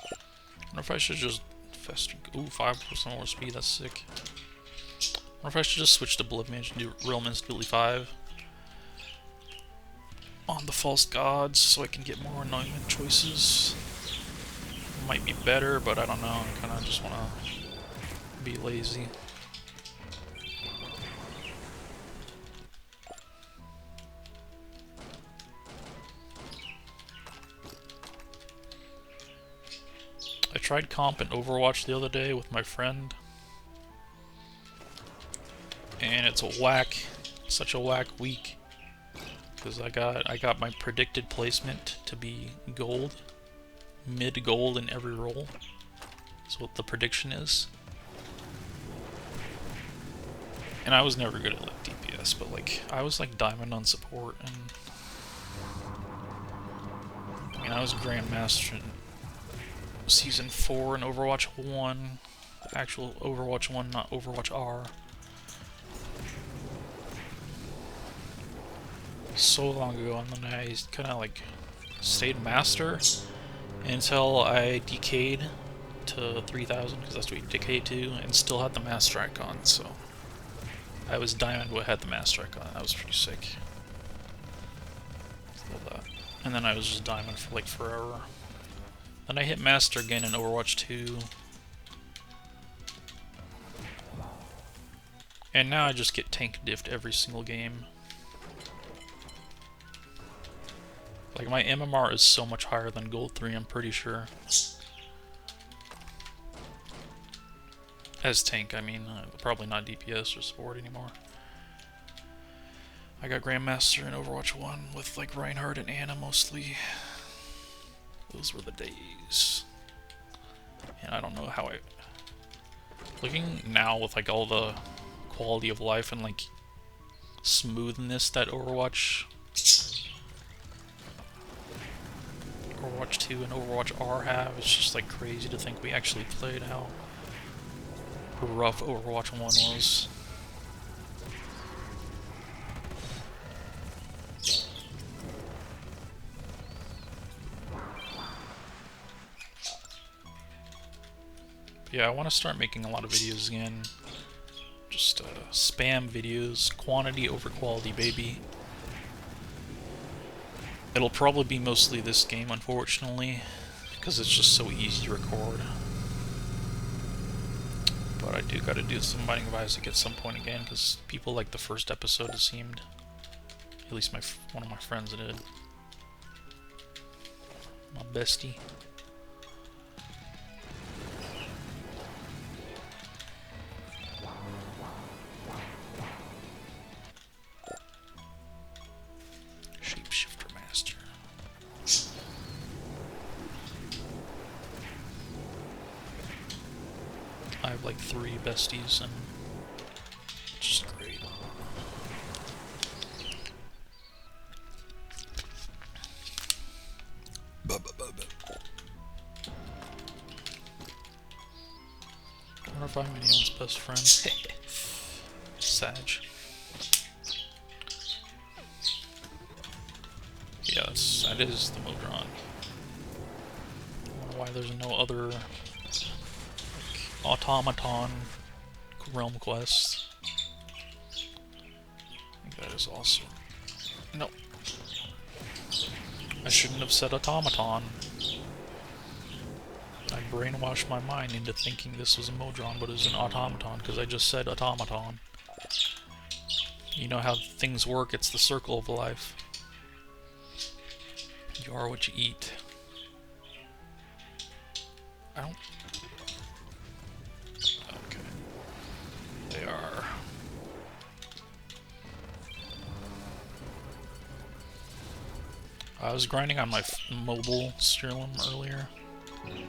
I wonder if I should just fester. Ooh, 5% more speed, that's sick. I wonder if I should just switch to Blood Mage and do Realm Instability 5 on the False Gods so I can get more anointment choices. Might be better, but I don't know. I kind of just want to be lazy. I tried comp in Overwatch the other day with my friend, and it's such a whack week, because I got my predicted placement to be gold, mid gold in every role. That's what the prediction is. And I was never good at like DPS, but like I was like diamond on support, and I mean I was Grandmaster in Season 4 in Overwatch 1, the actual Overwatch 1, not Overwatch R. So long ago, and then I kind of like stayed Master until I decayed to 3000, because that's what you decay to, and still had the Master icon, so I was Diamond but had the Master icon. That was pretty sick. Love that. And then I was just Diamond for like forever. Then I hit Master again in Overwatch 2. And now I just get tank diffed every single game. Like, my MMR is so much higher than Gold 3, I'm pretty sure. As tank, I mean, probably not DPS or support anymore. I got Grandmaster in Overwatch 1 with, like, Reinhardt and Ana mostly. Those were the days. And I don't know how I... Looking now with, like, all the quality of life and, like, smoothness that Overwatch 2 and Overwatch R have, it's just, like, crazy to think we actually played how rough Overwatch 1 was. Yeah, I want to start making a lot of videos again. Just spam videos, quantity over quality, baby. It'll probably be mostly this game, unfortunately, because it's just so easy to record. But I do gotta do some Binding of Isaac at some point again, because people like the first episode, it seemed. At least one of my friends did. My bestie. Shapeshifter Master. I have like 3 besties, and it's just great. I wonder if I'm anyone's best friend. Sag. Yeah, that is the Modron. I wonder why there's no other like, automaton realm quests. I think that is awesome. No. I shouldn't have said automaton. I brainwashed my mind into thinking this was a Modron, but it was an automaton, because I just said automaton. You know how things work, it's the circle of life. You are what you eat. I don't... Okay. They are... I was grinding on my mobile Siralim earlier. And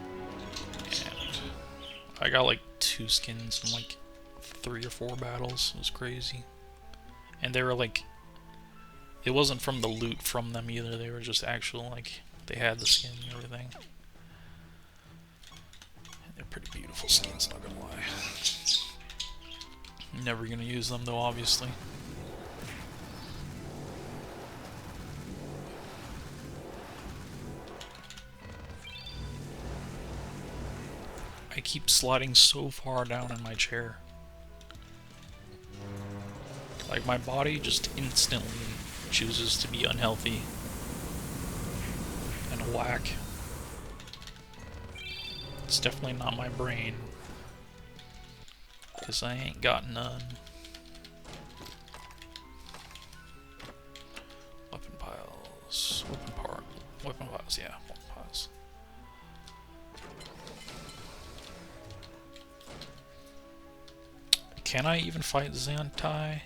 I got like 2 skins in like 3 or 4 battles. It was crazy. And they were like... It wasn't from the loot from them either, they were just actual, like, they had the skin and everything. And they're pretty beautiful skins, not gonna lie. Never gonna use them though, obviously. I keep sliding so far down in my chair. Like, my body just instantly chooses to be unhealthy and whack. It's definitely not my brain, because I ain't got none. Weapon piles, weapon piles, yeah, weapon piles. Can I even fight Xantai?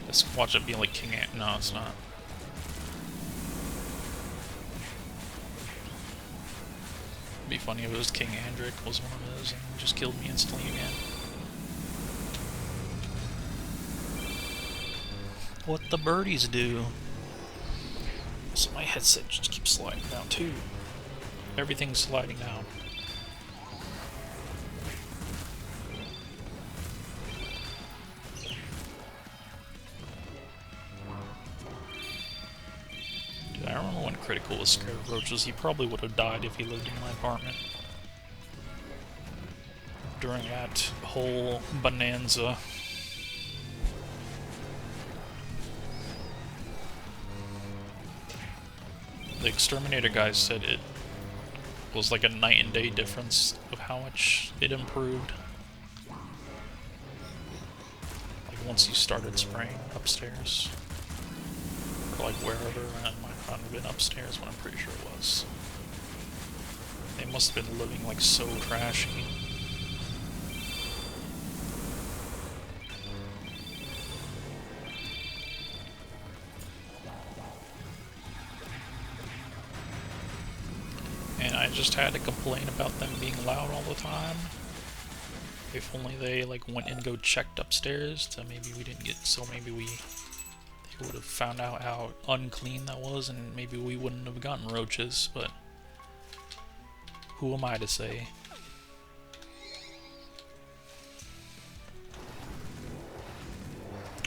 Let's watch it be like King Ant. No, it's not. It'd be funny if it was King Andric was one of those and just killed me instantly again. What the birdies do? So my headset just keeps sliding down too. Everything's sliding down. I remember when Critical was scared of roaches. He probably would have died if he lived in my apartment. During that whole bonanza. The exterminator guys said it was like a night and day difference of how much it improved. Like once you started spraying upstairs. Or like wherever, and it might not have been upstairs, but I'm pretty sure it was. They must have been living like so trashy. And I just had to complain about them being loud all the time. If only they like went and go checked upstairs to maybe we didn't get, so maybe they would have found out how unclean that was, and maybe we wouldn't have gotten roaches, but who am I to say?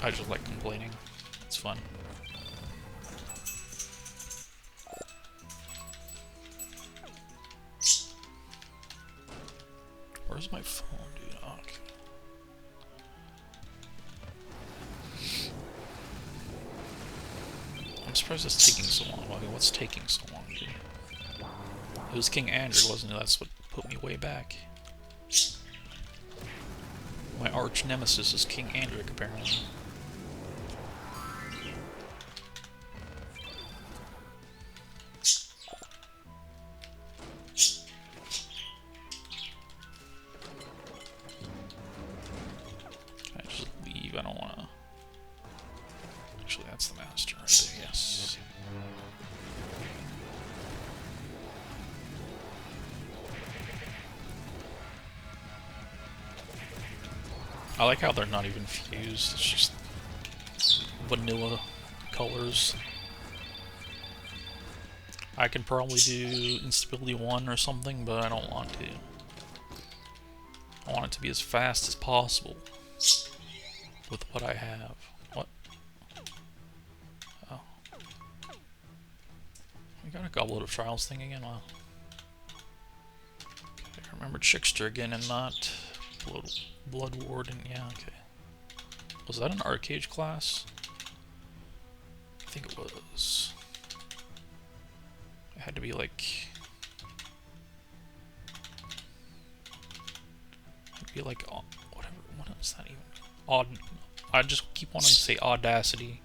I just like complaining. It's fun. Where's my phone, dude? Oh, okay. I'm surprised it's taking so long. Okay, what's taking so long, dude? It was King Andrew, wasn't it? That's what put me way back. My arch nemesis is King Andrew, apparently. Can I just leave? I don't want to. Actually, that's the master right there, yes. I like how they're not even fused, it's just vanilla colors. I can probably do instability 1 or something, but I don't want to. I want it to be as fast as possible with what I have. What? Oh. We got a Goblet of Trials thing again? Wow. Okay, I remember Trickster again and not Blood Warden. Yeah, okay. Was that an Arcade class? I think it was. It had to be like... It'd be like... Whatever. What is that even? I just keep wanting to say Audacity.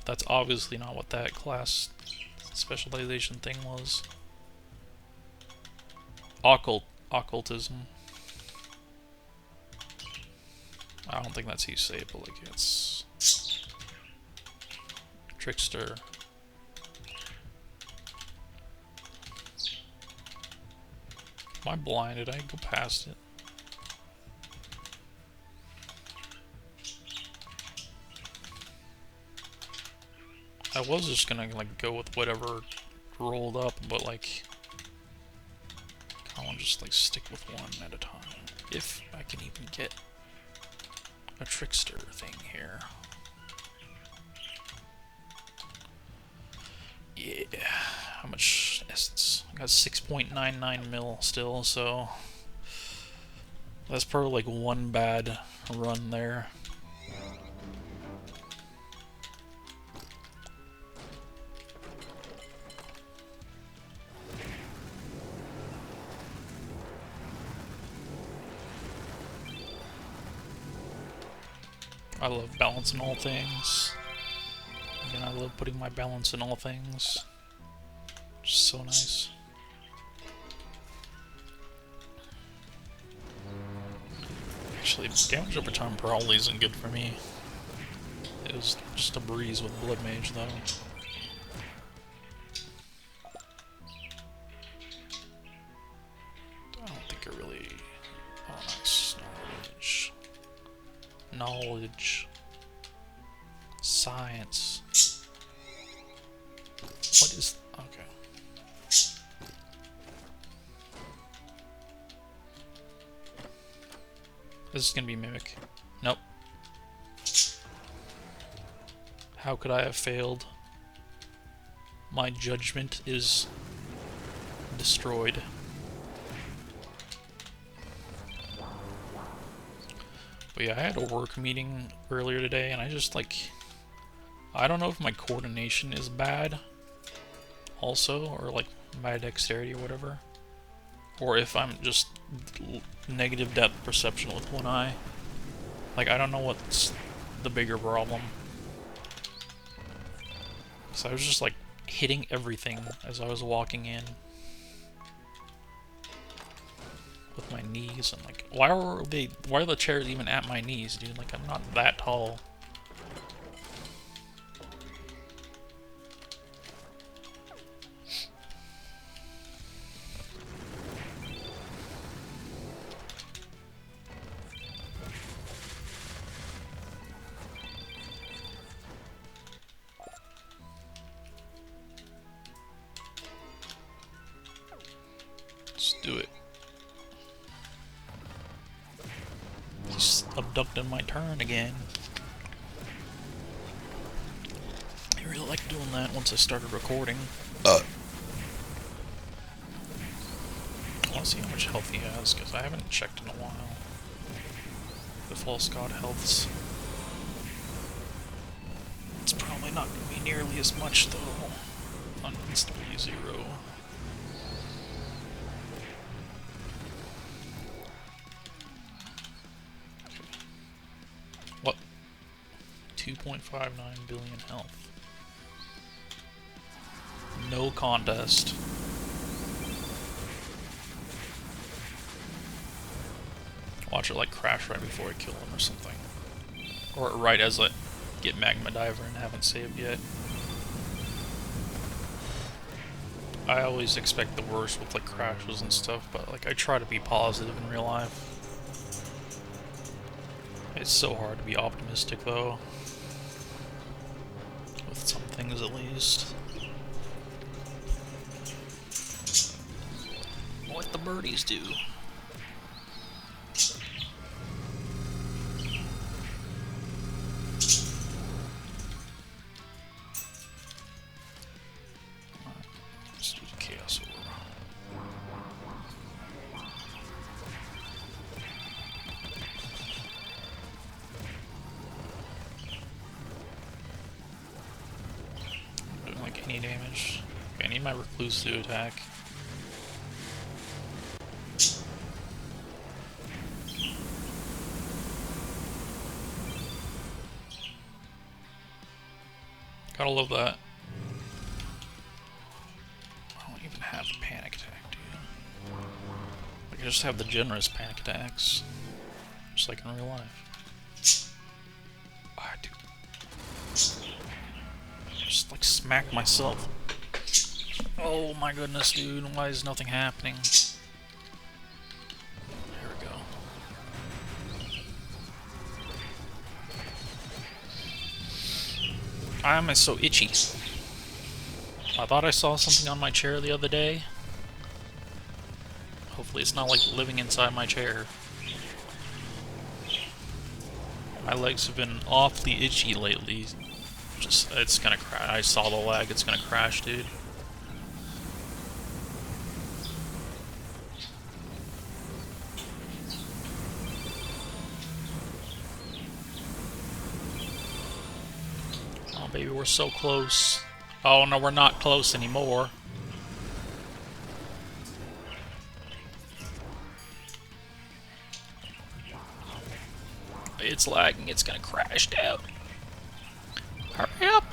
That's obviously not what that class specialization thing was. Occultism. I don't think that's how you say it, but like it's... Trickster. Am I blind? Did I go past it? I was just gonna like go with whatever rolled up, but like I want to just like stick with one at a time. If I can even get a trickster thing here. Yeah, how much essence? I got 6.99 mil still, so that's probably like one bad run there. I love balancing all things. Again, I love putting my balance in all things. Just so nice. Actually, damage over time probably isn't good for me. It was just a breeze with Blood Mage, though. I don't think it really... Oh, nice. Knowledge. Science. What is... Okay. This is gonna be Mimic. Nope. How could I have failed? My judgment is destroyed. But yeah, I had a work meeting earlier today, and I just like... I don't know if my coordination is bad, also, or like my dexterity or whatever. Or if I'm just negative depth perception with one eye. Like, I don't know what's the bigger problem. So I was just like hitting everything as I was walking in with my knees, and like, why are the chairs even at my knees, dude? Like, I'm not that tall. Let's do it. He's abducting my turn again. I really like doing that once I started recording. I want to see how much health he has, because I haven't checked in a while. The false god healths. It's probably not going to be nearly as much, though. On instantly 0. What? 2.59 billion health. No contest. Watch it like crash right before I kill him or something. Or right as I get Magma Diver and haven't saved yet. I always expect the worst with like crashes and stuff, but like I try to be positive in real life. It's so hard to be optimistic though. With some things at least. What the birdies do. Let's do the Chaos Orb. Doing like any damage. Okay, I need my Recluse to attack. Gotta love that. I don't even have a panic attack, dude. Like, I just have the generous panic attacks. Just like in real life. Ah, dude. Just like smack myself. Oh my goodness, dude. Why is nothing happening? There we go. Why am I so itchy? I thought I saw something on my chair the other day. Hopefully it's not like living inside my chair. My legs have been awfully itchy lately. Just, it's gonna crash. I saw the lag, it's gonna crash, dude. Oh, baby, we're so close. Oh, no, we're not close anymore. It's lagging, it's gonna crash down. Hurry up!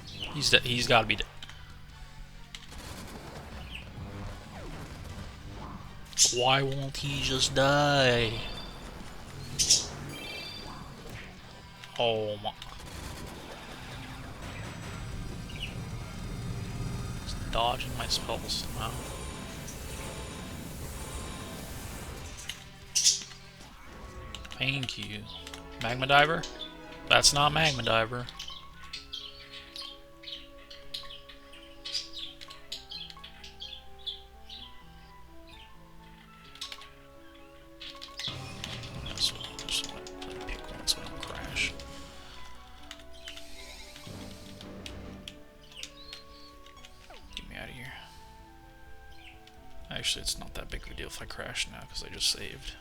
He's dead. He's gotta be dead. Why won't he just die? Oh my. He's dodging my spells somehow. Thank you. Magma Diver? That's not Magma Diver. Just want to pick one so I don't crash. Get me out of here. Actually, it's not that big of a deal if I crash now because I just saved.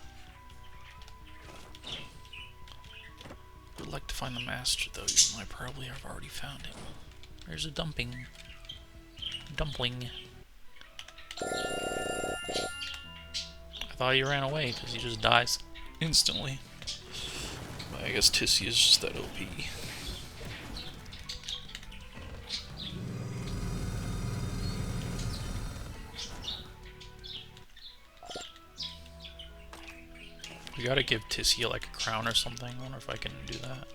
I'd like to find the master though, even though I probably have already found him. There's a dumpling. I thought he ran away because he just dies. instantly. I guess Tissy is just that OP. We gotta give Tissy like a crown or something. I wonder if I can do that.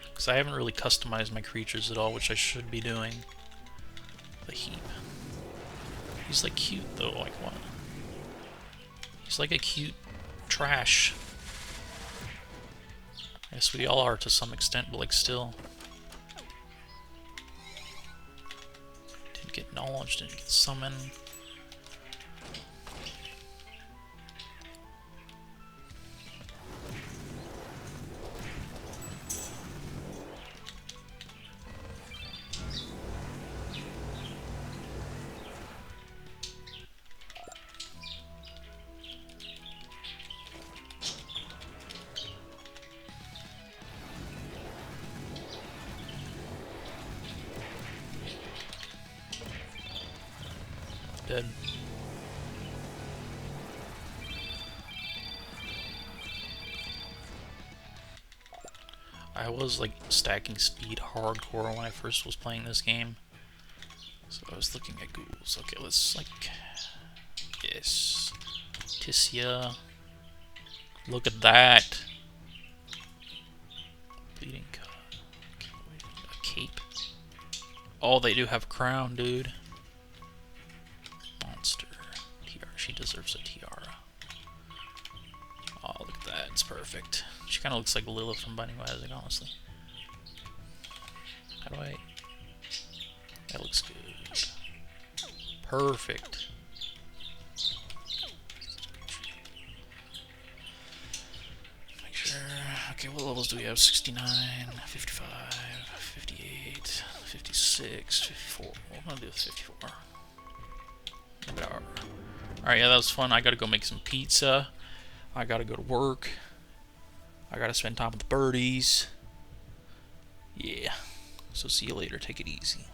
Because I haven't really customized my creatures at all, which I should be doing. The heap. He's like cute though, like what? He's like a cute trash. I guess we all are to some extent, but like still. Didn't get knowledge, didn't get summon. Dead. I was like stacking speed hardcore when I first was playing this game. So I was looking at ghouls. Okay, let's like... Yes. Tissia. Look at that. Bleeding cut. Okay, wait, a cape. Oh, they do have a crown, dude. Monster. Tiara. She deserves a tiara. Oh, look at that. It's perfect. She kind of looks like Lilith from Binding of Isaac, honestly. How do I... That looks good. Perfect. Make sure... Okay, what levels do we have? 69, 55, 58, 56, 54. What am I gonna do with 54? Alright, yeah, that was fun. I gotta go make some pizza. I gotta go to work. I gotta spend time with the birdies. Yeah. So see you later. Take it easy.